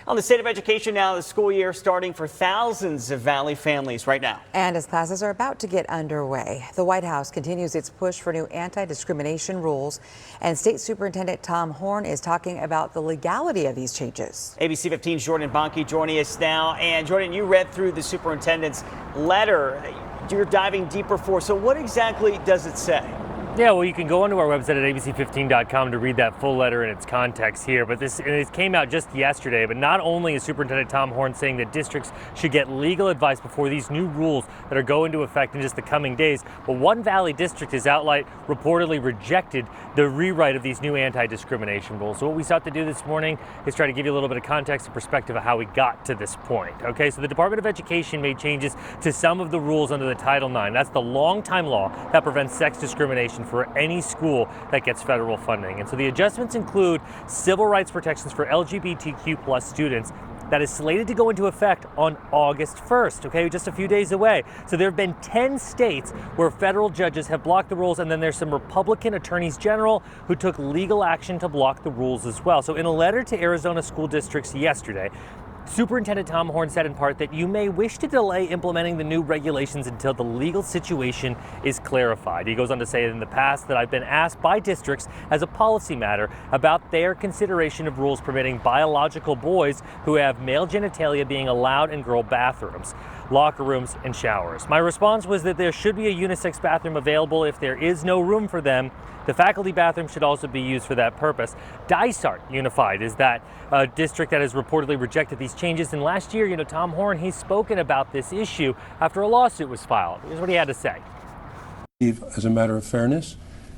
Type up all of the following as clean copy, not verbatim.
On the state of education now, the school year starting for thousands of Valley families right now. And as classes are about to get underway, the White House continues its push for new anti-discrimination rules. And State Superintendent Tom Horne is talking about the legality of these changes. ABC 15's Jordan Bonke joining us now. And Jordan, you read through the superintendent's letter. You're diving deeper for. So what exactly does it say? Yeah, well, you can go onto our website at abc15.com to read that full letter in its context here. But it came out just yesterday. But not only is Superintendent Tom Horne saying that districts should get legal advice before these new rules that are going into effect in just the coming days, but one Valley district has outright reportedly rejected the rewrite of these new anti-discrimination rules. So what we sought to do this morning is try to give you a little bit of context and perspective of how we got to this point. Okay, so the Department of Education made changes to some of the rules under the Title IX. That's the longtime law that prevents sex discrimination for any school that gets federal funding. And so the adjustments include civil rights protections for LGBTQ+ students that is slated to go into effect on August 1st, okay, just a few days away. So there have been 10 states where federal judges have blocked the rules, and then there's some Republican attorneys general who took legal action to block the rules as well. So in a letter to Arizona school districts yesterday, Superintendent Tom Horne said in part that you may wish to delay implementing the new regulations until the legal situation is clarified. He goes on to say in the past that I've been asked by districts as a policy matter about their consideration of rules permitting biological boys who have male genitalia being allowed in girl bathrooms, locker rooms, and showers. My response was that there should be a unisex bathroom available if there is no room for them. The faculty bathroom should also be used for that purpose. Dysart Unified is that district that has reportedly rejected these changes. And last year, Tom Horne, he's spoken about this issue after a lawsuit was filed. Here's what he had to say. As a matter of fairness,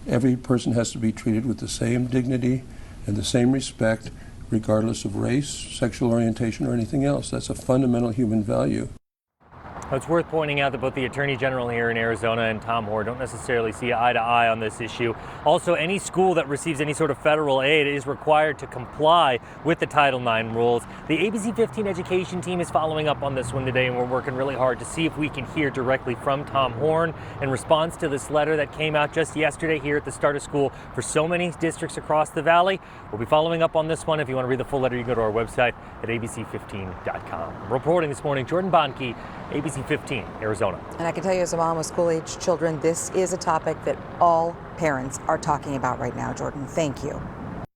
every person has to be treated with the same dignity and the same respect, regardless of race, sexual orientation, or anything else. That's a fundamental human value. It's worth pointing out that both the Attorney General here in Arizona and Tom Horne don't necessarily see eye to eye on this issue. Also, any school that receives any sort of federal aid is required to comply with the Title IX rules. The ABC 15 education team is following up on this one today, and we're working really hard to see if we can hear directly from Tom Horne in response to this letter that came out just yesterday here at the start of school for so many districts across the Valley. We'll be following up on this one. If you want to read the full letter, you can go to our website at abc15.com. Reporting this morning, Jordan Bonke, ABC 15, Arizona. And I can tell you as a mom with school-age children, this is a topic that all parents are talking about right now, Jordan. Thank you.